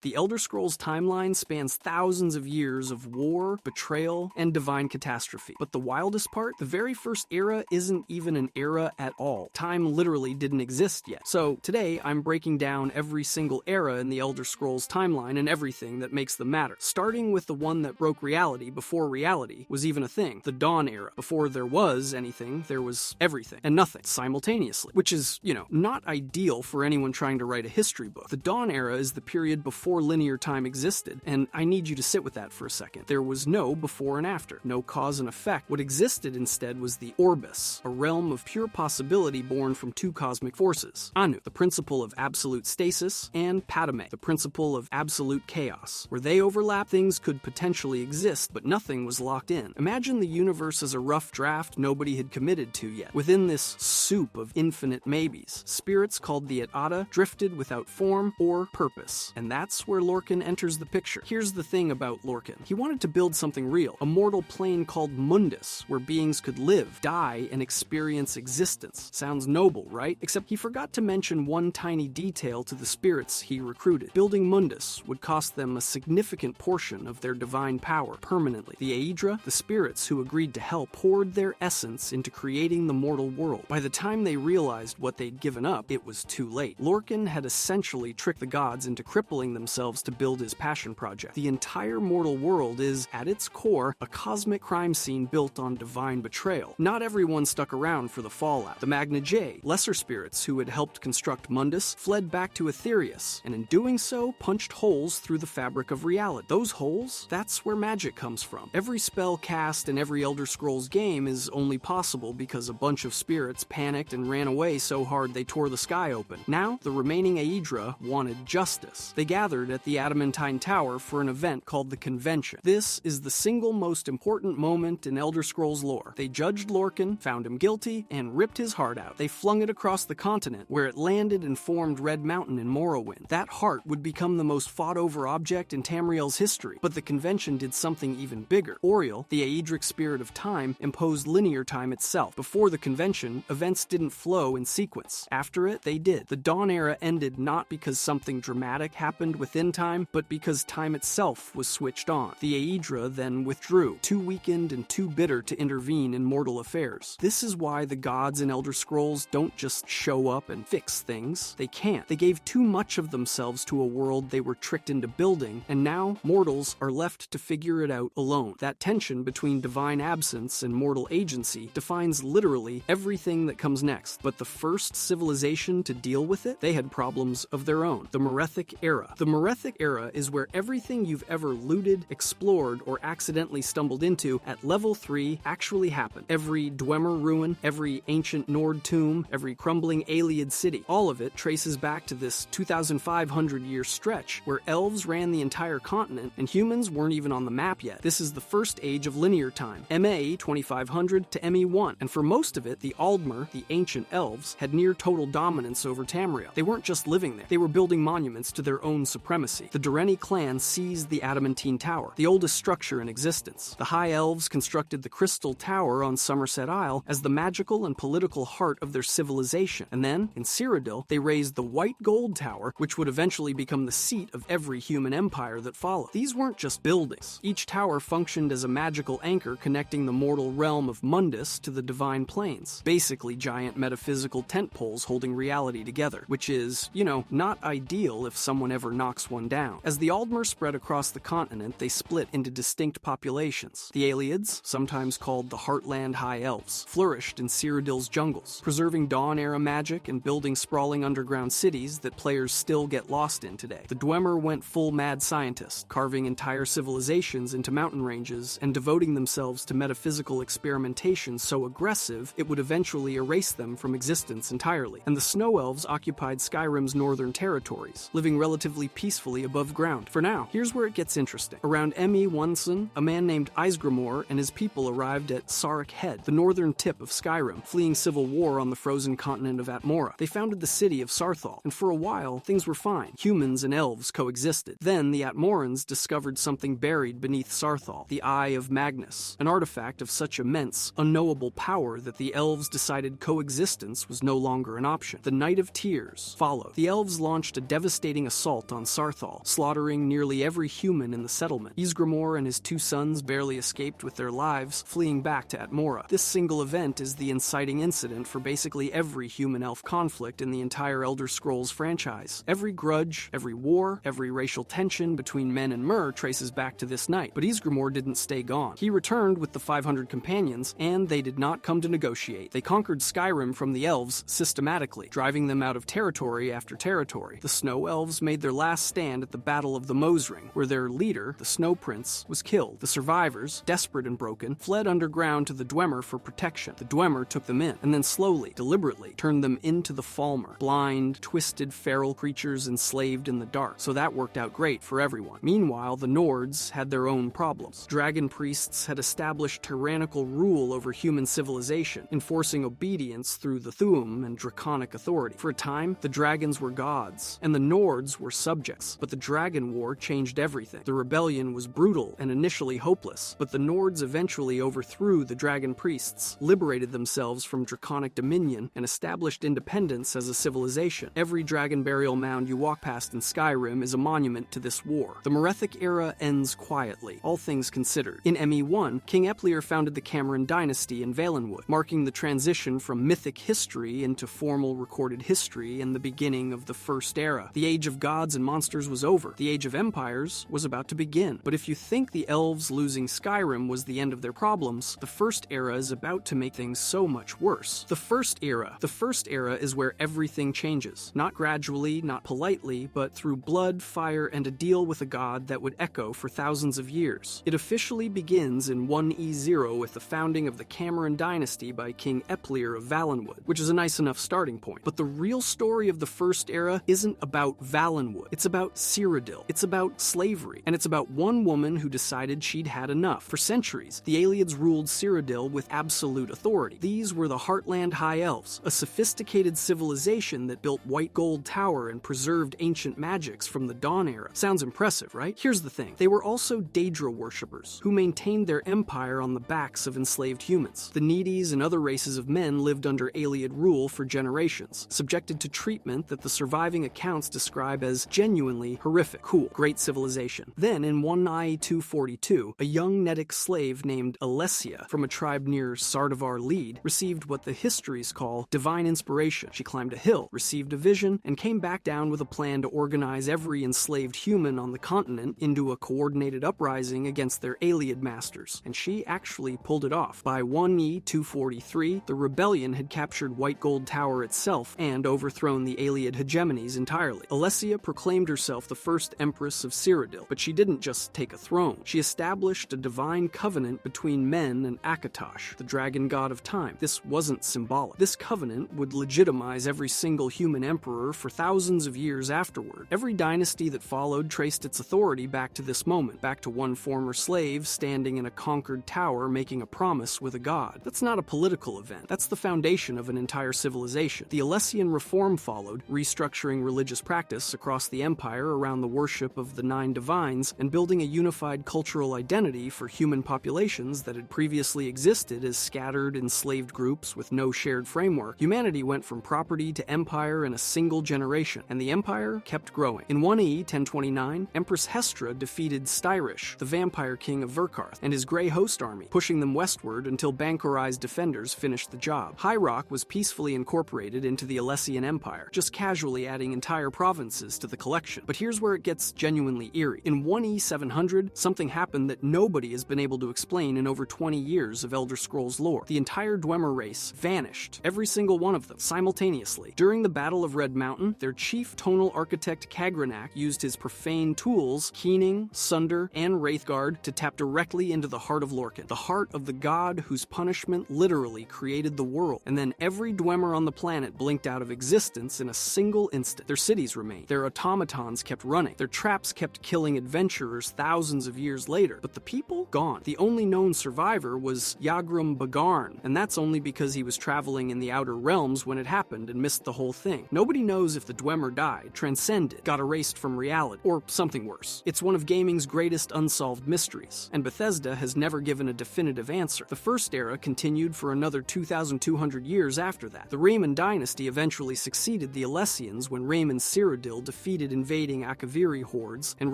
The Elder Scrolls timeline spans thousands of years of war, betrayal, and divine catastrophe. But the wildest part? The very first era isn't even an era at all. Time literally didn't exist yet. So today, I'm breaking down every single era in the Elder Scrolls timeline and everything that makes them matter. Starting with the one that broke reality before reality was even a thing, the Dawn era. Before there was anything, there was everything and nothing simultaneously, which is, not ideal for anyone trying to write a history book. The Dawn era is the period before linear time existed, and I need you to sit with that for a second. There was no before and after, no cause and effect. What existed instead was the Orbis, a realm of pure possibility born from two cosmic forces. Anu, the principle of absolute stasis, and Padme, the principle of absolute chaos. Where they overlap, things could potentially exist, but nothing was locked in. Imagine the universe as a rough draft nobody had committed to yet. Within this soup of infinite maybes, spirits called the Et'Ada drifted without form or purpose, and that's where Lorkhan enters the picture. Here's the thing about Lorkhan. He wanted to build something real, a mortal plane called Mundus, where beings could live, die, and experience existence. Sounds noble, right? Except he forgot to mention one tiny detail to the spirits he recruited. Building Mundus would cost them a significant portion of their divine power permanently. The Aedra, the spirits who agreed to help, poured their essence into creating the mortal world. By the time they realized what they'd given up, it was too late. Lorkhan had essentially tricked the gods into crippling themselves to build his passion project. The entire mortal world is, at its core, a cosmic crime scene built on divine betrayal. Not everyone stuck around for the fallout. The Magna J, lesser spirits who had helped construct Mundus, fled back to Aetherius, and in doing so, punched holes through the fabric of reality. Those holes? That's where magic comes from. Every spell cast in every Elder Scrolls game is only possible because a bunch of spirits panicked and ran away so hard they tore the sky open. Now, the remaining Aedra wanted justice. They gathered at the Adamantine Tower for an event called the Convention. This is the single most important moment in Elder Scrolls lore. They judged Lorkhan, found him guilty, and ripped his heart out. They flung it across the continent, where it landed and formed Red Mountain in Morrowind. That heart would become the most fought-over object in Tamriel's history. But the Convention did something even bigger. Auriel, the Aedric spirit of time, imposed linear time itself. Before the Convention, events didn't flow in sequence. After it, they did. The Dawn era ended not because something dramatic happened within time, but because time itself was switched on. The Aedra then withdrew, too weakened and too bitter to intervene in mortal affairs. This is why the gods in Elder Scrolls don't just show up and fix things. They can't. They gave too much of themselves to a world they were tricked into building, and now mortals are left to figure it out alone. That tension between divine absence and mortal agency defines literally everything that comes next. But the first civilization to deal with it, they had problems of their own. The Merethic era. The Merethic era is where everything you've ever looted, explored, or accidentally stumbled into at level 3 actually happened. Every Dwemer ruin, every ancient Nord tomb, every crumbling Ayleid city, all of it traces back to this 2,500-year stretch where elves ran the entire continent and humans weren't even on the map yet. This is the first age of linear time, MA 2500 to ME1, and for most of it, the Aldmer, the ancient elves, had near total dominance over Tamriel. They weren't just living there, they were building monuments to their own supremacy. The Durrani clan seized the Adamantine Tower, the oldest structure in existence. The High Elves constructed the Crystal Tower on Somerset Isle as the magical and political heart of their civilization. And then, in Cyrodiil, they raised the White Gold Tower, which would eventually become the seat of every human empire that followed. These weren't just buildings. Each tower functioned as a magical anchor connecting the mortal realm of Mundus to the divine planes. Basically giant metaphysical tent poles holding reality together, which is, not ideal if someone ever knocks one down. As the Aldmer spread across the continent, they split into distinct populations. The Ayleids, sometimes called the Heartland High Elves, flourished in Cyrodiil's jungles, preserving Dawn-era magic and building sprawling underground cities that players still get lost in today. The Dwemer went full mad scientist, carving entire civilizations into mountain ranges and devoting themselves to metaphysical experimentation so aggressive it would eventually erase them from existence entirely. And the Snow Elves occupied Skyrim's northern territories, living relatively peacefully above ground. For now, here's where it gets interesting. Around ME Onsen, a man named Ysgramor and his people arrived at Sarek Head, the northern tip of Skyrim, fleeing civil war on the frozen continent of Atmora. They founded the city of Sarthal, and for a while, things were fine. Humans and elves coexisted. Then, the Atmorans discovered something buried beneath Sarthal, the Eye of Magnus, an artifact of such immense, unknowable power that the elves decided coexistence was no longer an option. The Night of Tears followed. The elves launched a devastating assault on Saarthal, slaughtering nearly every human in the settlement. Ysgramor and his 2 sons barely escaped with their lives, fleeing back to Atmora. This single event is the inciting incident for basically every human-elf conflict in the entire Elder Scrolls franchise. Every grudge, every war, every racial tension between men and Mer traces back to this night, but Ysgramor didn't stay gone. He returned with the 500 companions, and they did not come to negotiate. They conquered Skyrim from the elves systematically, driving them out of territory after territory. The Snow Elves made their last stand at the Battle of the Mosring, where their leader, the Snow Prince, was killed. The survivors, desperate and broken, fled underground to the Dwemer for protection. The Dwemer took them in, and then slowly, deliberately, turned them into the Falmer, blind, twisted, feral creatures enslaved in the dark. So that worked out great for everyone. Meanwhile, the Nords had their own problems. Dragon priests had established tyrannical rule over human civilization, enforcing obedience through the Thu'um and draconic authority. For a time, the dragons were gods, and the Nords were subjects. But the Dragon War changed everything. The rebellion was brutal and initially hopeless, but the Nords eventually overthrew the dragon priests, liberated themselves from draconic dominion, and established independence as a civilization. Every dragon burial mound you walk past in Skyrim is a monument to this war. The Merethic era ends quietly, all things considered. In ME1, King Eplir founded the Cameron dynasty in Valenwood, marking the transition from mythic history into formal recorded history and the beginning of the First Era. The age of gods and monsters was over. The age of empires was about to begin. But if you think the elves losing Skyrim was the end of their problems, the First Era is about to make things so much worse. The First Era is where everything changes. Not gradually, not politely, but through blood, fire, and a deal with a god that would echo for thousands of years. It officially begins in 1E0 with the founding of the Cameron dynasty by King Eplir of Valenwood, which is a nice enough starting point. But the real story of the First Era isn't about Valenwood. It's about Cyrodiil. It's about slavery. And it's about one woman who decided she'd had enough. For centuries, the Ayleids ruled Cyrodiil with absolute authority. These were the Heartland High Elves, a sophisticated civilization that built White Gold Tower and preserved ancient magics from the Dawn Era. Sounds impressive, right? Here's the thing. They were also Daedra worshippers, who maintained their empire on the backs of enslaved humans. The Needies and other races of men lived under Ayleid rule for generations, subjected to treatment that the surviving accounts describe as genuinely horrific. Cool, great civilization. Then, in 1I242, a young Nedic slave named Alessia, from a tribe near Sardavar Lead, received what the histories call divine inspiration. She climbed a hill, received a vision, and came back down with a plan to organize every enslaved human on the continent into a coordinated uprising against their Ayleid masters. And she actually pulled it off. By 1E243, the rebellion had captured White Gold Tower itself and overthrown the Ayleid hegemonies entirely. Alessia proclaimed herself the first empress of Cyrodiil, but she didn't just take a throne. She established a divine covenant between men and Akatosh, the dragon god of time. This wasn't symbolic. This covenant would legitimize every single human emperor for thousands of years afterward. Every dynasty that followed traced its authority back to this moment, back to one former slave standing in a conquered tower making a promise with a god. That's not a political event. That's the foundation of an entire civilization. The Alessian reform followed, restructuring religious practice across the empire around the worship of the 9 divines and building a unified cultural identity for human populations that had previously existed as scattered, enslaved groups with no shared framework. Humanity went from property to empire in a single generation, and the empire kept growing. In 1E1029, Empress Hestra defeated Styrish, the vampire king of Verkarth, and his Grey Host army, pushing them westward until Banchorized defenders finished the job. High Rock was peacefully incorporated into the Alessian Empire, just casually adding entire provinces to the collection. But here's where it gets genuinely eerie. In 1E700, something happened that nobody has been able to explain in over 20 years of Elder Scrolls lore. The entire Dwemer race vanished, every single one of them, simultaneously. During the Battle of Red Mountain, their chief tonal architect Kagranak used his profane tools, Keening, Sunder, and Wraithguard, to tap directly into the heart of Lorkhan, the heart of the god whose punishment literally created the world. And then every Dwemer on the planet blinked out of existence in a single instant. Their cities remained, their automatons kept running, their traps kept killing adventurers thousands of years later, but the people, gone. The only known survivor was Yagrum Bagarn, and that's only because he was traveling in the Outer Realms when it happened and missed the whole thing. Nobody knows if the Dwemer died, transcended, got erased from reality, or something worse. It's one of gaming's greatest unsolved mysteries, and Bethesda has never given a definitive answer. The First Era continued for another 2,200 years after that. The Rayman dynasty eventually succeeded the Alessians when Rayman Cyrodiil defeated invading Akaviri hordes and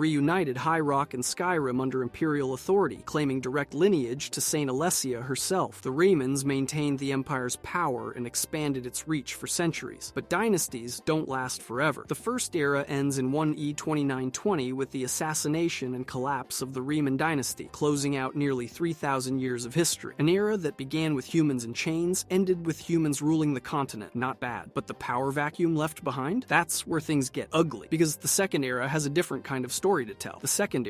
reunited High Rock and Skyrim under Imperial authority, claiming direct lineage to Saint Alessia herself. The Remans maintained the Empire's power and expanded its reach for centuries, but dynasties don't last forever. The First Era ends in 1E 2920 with the assassination and collapse of the Reman dynasty, closing out nearly 3,000 years of history. An era that began with humans in chains, ended with humans ruling the continent. Not bad. But the power vacuum left behind? That's where things get ugly, because the Second Era has a different kind of story to tell. The Second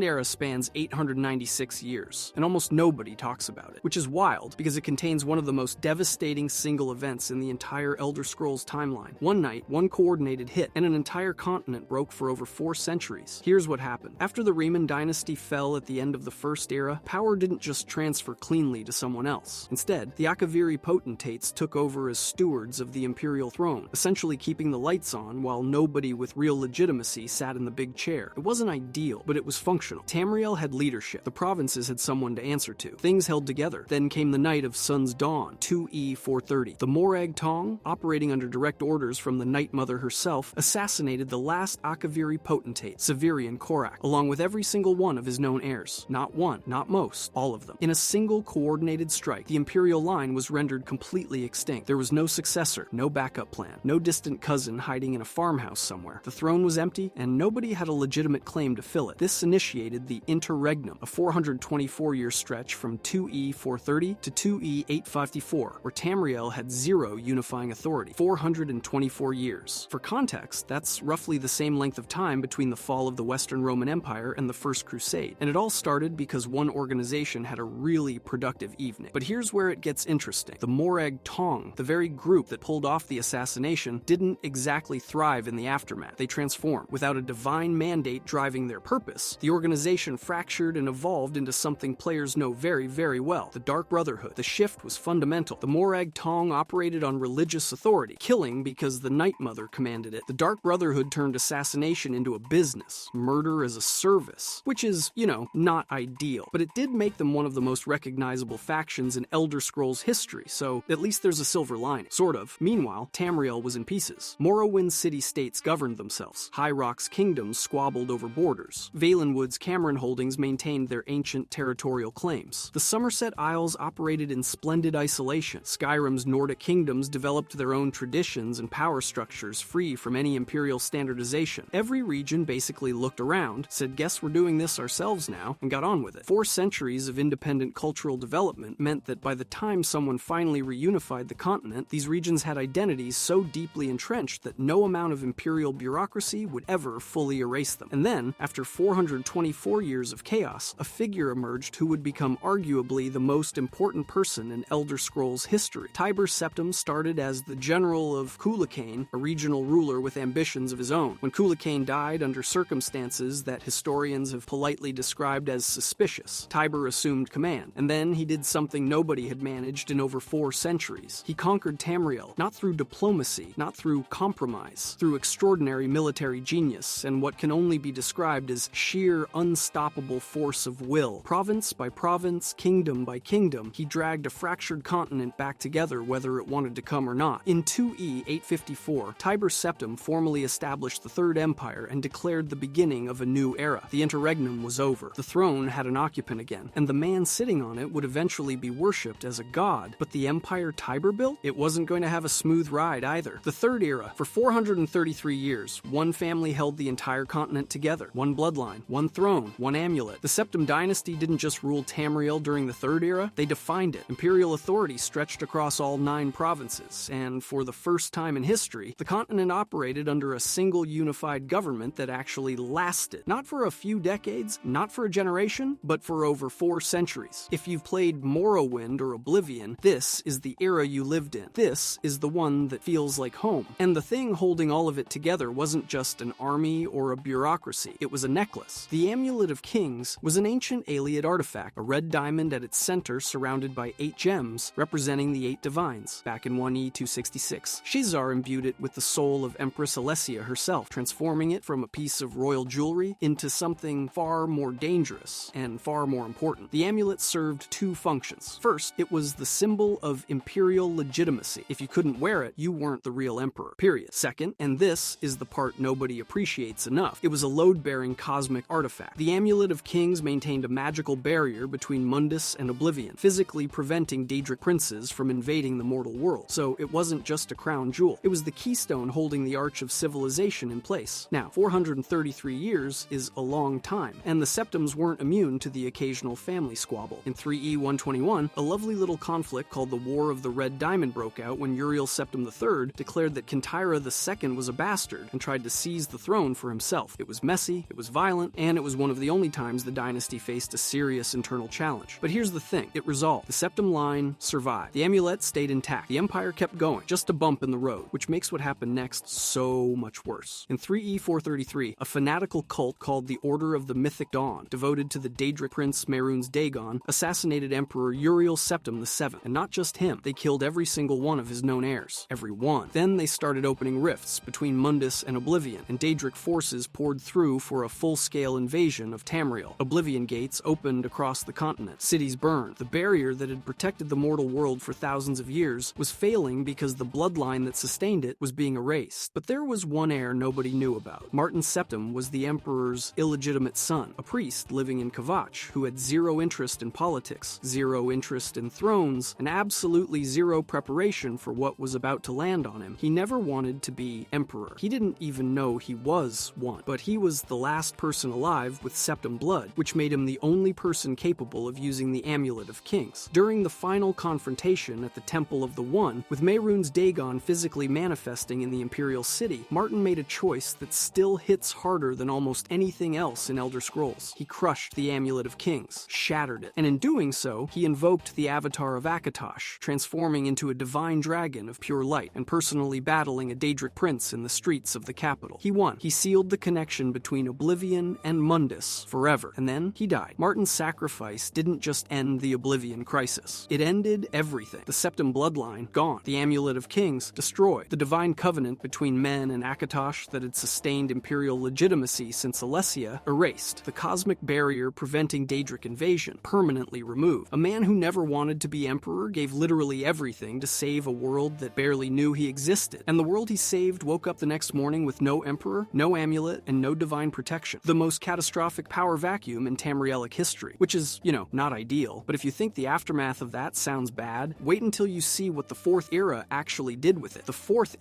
Era spans 896 years, and almost nobody talks about it, which is wild because it contains one of the most devastating single events in the entire Elder Scrolls timeline. One night, one coordinated hit, and an entire continent broke for over 4 centuries. Here's what happened. After the Reman dynasty fell at the end of the First Era, power didn't just transfer cleanly to someone else. Instead, the Akaviri potentates took over as stewards of the imperial throne, essentially keeping the lights on while nobody with real legitimacy sat in the big chair. It wasn't ideal, but it was functional. Tamriel had leadership. The provinces had someone to answer to. Things held together. Then came the night of Sun's Dawn, 2E 430. The Morag Tong, operating under direct orders from the Night Mother herself, assassinated the last Akaviri potentate, Severian Korak, along with every single one of his known heirs. Not one, not most, all of them. In a single coordinated strike, the imperial line was rendered completely extinct. There was no successor, no backup plan, no distant cousin hiding in a farmhouse somewhere. The throne was empty, and nobody had a legitimate claim to fill it. This initiated the Interregnum, a 424-year stretch from 2E 430 to 2E 854, where Tamriel had zero unifying authority. 424 years. For context, that's roughly the same length of time between the fall of the Western Roman Empire and the First Crusade. And it all started because one organization had a really productive evening. But here's where it gets interesting. The Morag Tong, the very group that pulled off the assassination, didn't exactly thrive in the aftermath. They transformed. Without a divine mandate driving their purpose, the organization fractured and evolved into something players know very, very well: the Dark Brotherhood. The shift was fundamental. The Morag Tong operated on religious authority, killing because the Night Mother commanded it. The Dark Brotherhood turned assassination into a business, murder as a service, which is, not ideal, but it did make them one of the most recognizable factions in Elder Scrolls history, so at least there's a silver lining. Sort of. Meanwhile, Tamriel was in pieces. Morrowind city-states governed themselves. High Rock's kingdoms squabbled over borders. Valenwood's Cameron holdings maintained their ancient territorial claims. The Somerset Isles operated in splendid isolation. Skyrim's Nordic kingdoms developed their own traditions and power structures free from any imperial standardization. Every region basically looked around, said, "Guess we're doing this ourselves now," and got on with it. 4 centuries of independent cultural development meant that by the time someone finally reunified the continent, these regions had identities so deeply entrenched that no amount of imperial bureaucracy would ever fully erase them. And then, after 424 years of chaos, a figure emerged who would become arguably the most important person in Elder Scrolls history. Tiber Septim started as the general of Khulakain, a regional ruler with ambitions of his own. When Khulakain died under circumstances that historians have politely described as suspicious, Tiber assumed command, and then he did something nobody had managed in over 4 centuries. He conquered Tamriel, not through diplomacy, not through compromise, through extraordinary military genius and what can only be described as sheer unstoppable force of will. Province by province, kingdom by kingdom, he dragged a fractured continent back together whether it wanted to come or not. In 2E 854, Tiber Septim formally established the Third Empire and declared the beginning of a new era. The Interregnum was over. The throne had an occupant again, and the man sitting on it would eventually be worshipped as a god. But the empire Tiber built? It wasn't going to have a smooth ride either. The Third Era. For 433 years, one family held the entire continent together. One bloodline, one throne, one amulet. The Septim dynasty didn't just rule Tamriel during the Third Era, they defined it. Imperial authority stretched across all 9 provinces, and for the first time in history, the continent operated under a single unified government that actually lasted. Not for a few decades, not for a generation, but for over 4 centuries. If you've played Morrowind or Oblivion, this is the era you lived in. This is the one that feels like home. And the thing holding all of it together wasn't just an army or a bureaucracy, it was a necklace. The Amulet of Kings was an ancient Ayleid artifact, a red diamond at its center surrounded by 8 gems representing the 8 divines. Back in 1E 266, Shizar imbued it with the soul of Empress Alessia herself, transforming it from a piece of royal jewelry into something far more dangerous and far more important. The amulet served 2 functions. First, it was the symbol of imperial legitimacy. If you couldn't wear it, you weren't the real emperor, period. Second, and this is the part part nobody appreciates enough. It was a load-bearing cosmic artifact. The Amulet of Kings maintained a magical barrier between Mundus and Oblivion, physically preventing Daedric princes from invading the mortal world. So it wasn't just a crown jewel. It was the keystone holding the arch of civilization in place. Now, 433 years is a long time, and the Septums weren't immune to the occasional family squabble. In 3E121, a lovely little conflict called the War of the Red Diamond broke out when Uriel Septim III declared that Kintyra II was a bastard and tried to seize the throne for himself. It was messy, it was violent, and it was one of the only times the dynasty faced a serious internal challenge. But here's the thing, it resolved. The Septim line survived. The amulet stayed intact. The empire kept going, just a bump in the road, which makes what happened next so much worse. In 3E433, a fanatical cult called the Order of the Mythic Dawn, devoted to the Daedric prince Mehrunes Dagon, assassinated Emperor Uriel Septim VII. And not just him, they killed every single one of his known heirs. Every one. Then they started opening rifts between Mundus and Oblivion, and Daedric forces poured through for a full-scale invasion of Tamriel. Oblivion gates opened across the continent. Cities burned. The barrier that had protected the mortal world for thousands of years was failing because the bloodline that sustained it was being erased. But there was one heir nobody knew about. Martin Septim was the emperor's illegitimate son, a priest living in Kvatch who had zero interest in politics, zero interest in thrones, and absolutely zero preparation for what was about to land on him. He never wanted to be emperor. He didn't even know he was one, but he was the last person alive with Septim blood, which made him the only person capable of using the Amulet of Kings. During the final confrontation at the Temple of the One, with Mehrunes Dagon physically manifesting in the Imperial City, Martin made a choice that still hits harder than almost anything else in Elder Scrolls. He crushed the Amulet of Kings, shattered it, and in doing so, he invoked the Avatar of Akatosh, transforming into a divine dragon of pure light and personally battling a Daedric prince in the streets of the capital. He won. He sealed the connection between Oblivion and Mundus forever, and then he died. Martin's sacrifice didn't just end the Oblivion crisis. It ended everything. The Septim bloodline, gone. The Amulet of Kings, destroyed. The divine covenant between men and Akatosh that had sustained imperial legitimacy since Alessia, erased. The cosmic barrier preventing Daedric invasion, permanently removed. A man who never wanted to be emperor gave literally everything to save a world that barely knew he existed. And the world he saved woke up the next morning with no emperor, no amulet, and no divine protection. The most catastrophic power vacuum in Tamrielic history, which is, not ideal. But if you think the aftermath of that sounds bad, wait until you see what the Fourth Era actually did with it. The Fourth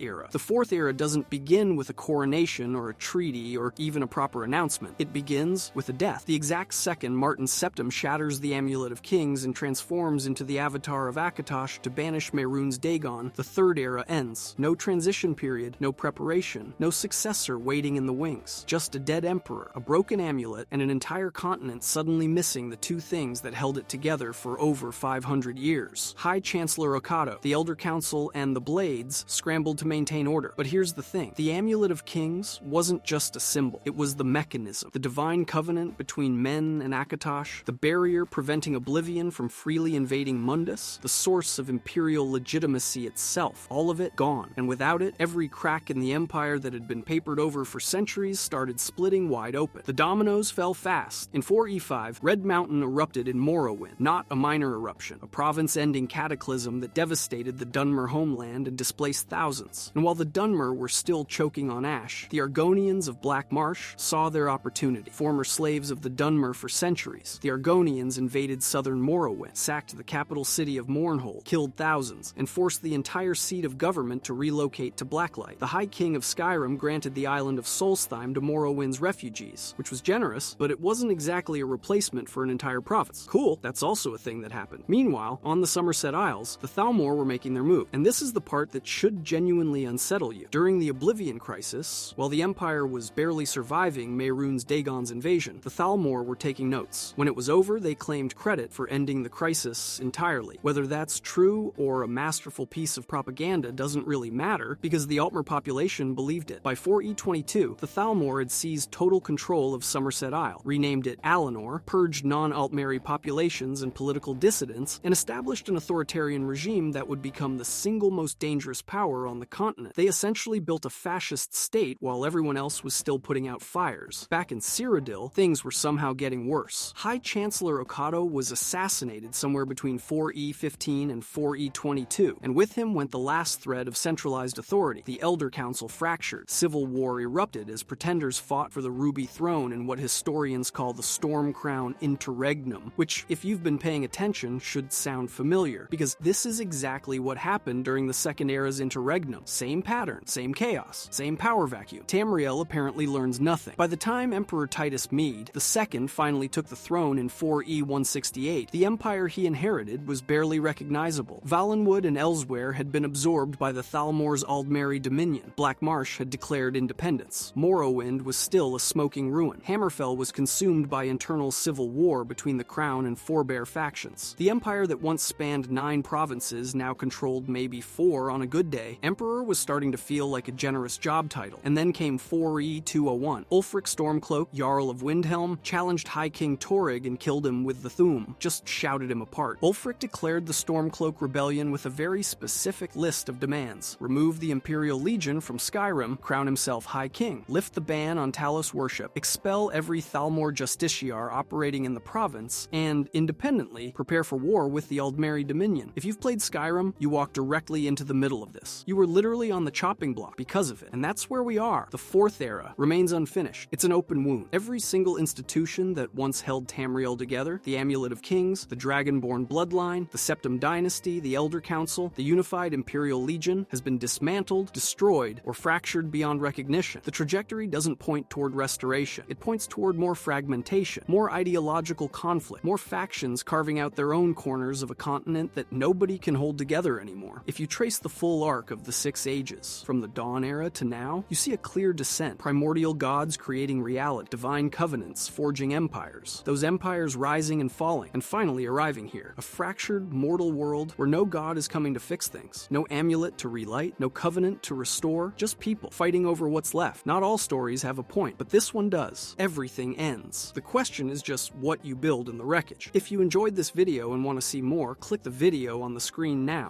Era doesn't begin with a coronation or a treaty or even a proper announcement. It begins with a death. The exact second Martin Septim shatters the Amulet of Kings and transforms into the Avatar of Akatosh to banish Mehrunes Dagon, the Third Era ends. No transition period, no preparation, no successor waiting in the wings. Just a dead emperor, a broken amulet, and an entire continent suddenly missing the two things that held it together for over 500 years. High Chancellor Okato, the Elder Council, and the Blades scrambled to maintain order. But here's the thing. The Amulet of Kings wasn't just a symbol. It was the mechanism. The divine covenant between men and Akatosh, the barrier preventing Oblivion from freely invading Mundus, the source of imperial legitimacy itself. All of it gone. And without it, every crack in the empire that had been papered over for centuries started splitting wide open. The dominoes fell fast. In 4E5, Red Mountain erupted in Morrowind, not a minor eruption, a province-ending cataclysm that devastated the Dunmer homeland and displaced thousands. And while the Dunmer were still choking on ash, the Argonians of Black Marsh saw their opportunity. Former slaves of the Dunmer for centuries, the Argonians invaded southern Morrowind, sacked the capital city of Mournhold, killed thousands, and forced the entire seat of government to relocate to Blacklight. The High King of Skyrim granted the island of Solstheim to Morrowind's refugees, which was generous, but it wasn't exactly a replacement for an entire province. Cool, that's also a thing that happened. Meanwhile, on the Somerset Isles, the Thalmor were making their move, and this is the part that should genuinely unsettle you. During the Oblivion Crisis, while the Empire was barely surviving Mehrunes Dagon's invasion, the Thalmor were taking notes. When it was over, they claimed credit for ending the crisis entirely. Whether that's true or a masterful piece of propaganda doesn't really matter, because the Altmer population believed it. By 4E22, the Thalmor had seized total control of Somerset Isle, renamed it Alinor, purged non-Altmeri populations and political dissidents, and established an authoritarian regime that would become the single most dangerous power on the continent. They essentially built a fascist state while everyone else was still putting out fires. Back in Cyrodiil, things were somehow getting worse. High Chancellor Okato was assassinated somewhere between 4E15 and 4E22, and with him went the last thread of centralized authority. The Elder Council fractured. Civil war erupted as pretenders fought for the Ruby Throne in what historians call the Stormcrown Interregnum, which, if you've been paying attention, should sound familiar, because this is exactly what happened during the Second Era's Interregnum. Same pattern, same chaos, same power vacuum. Tamriel apparently learns nothing. By the time Emperor Titus Mede II finally took the throne in 4E 168, the empire he inherited was barely recognizable. Valenwood and Elsewhere had been absorbed by the Thalmor's Aldmeri Dominion. Black Marsh had declared independence. Morrowind was still a smoking ruin. Hammerfell was consumed by internal civil war between the Crown and Forebear factions. The empire that once spanned 9 provinces now controlled maybe 4 on a good day. Emperor was starting to feel like a generous job title. And then came 4E 201. Ulfric Stormcloak, Jarl of Windhelm, challenged High King Torrig and killed him with the Thu'um, just shouted him apart. Ulfric declared the Stormcloak Rebellion with a very specific list of demands. Remove the Imperial Legion from Skyrim, crown himself High King, lift the ban on Talos worship, expel every Thalmor Justiciar operating in the province, and, independently, prepare for war with the Aldmeri Dominion. If you've played Skyrim, you walk directly into the middle of this. You were literally on the chopping block because of it, and that's where we are. The Fourth Era remains unfinished. It's an open wound. Every single institution that once held Tamriel together, the Amulet of Kings, the Dragonborn Bloodline, the Septim Dynasty, the Elder Council, the Unified Imperial Legion, has been dismantled, destroyed, or fractured beyond recognition. The trajectory doesn't point toward restoration. It points toward more fragmentation, more ideological conflict, more factions carving out their own corners of a continent that nobody can hold together anymore. If you trace the full arc of the 6 Ages, from the Dawn Era to now, you see a clear descent. Primordial gods creating reality, divine covenants forging empires, those empires rising and falling, and finally arriving here. A fractured, mortal world where no god is coming to fix things, no amulet to relight, no covenant to restore, just people fighting over what's left. Not all stories have a point, but this one does. Everything ends. The question is just what you build in the wreckage. If you enjoyed this video and want to see more, click the video on the screen now.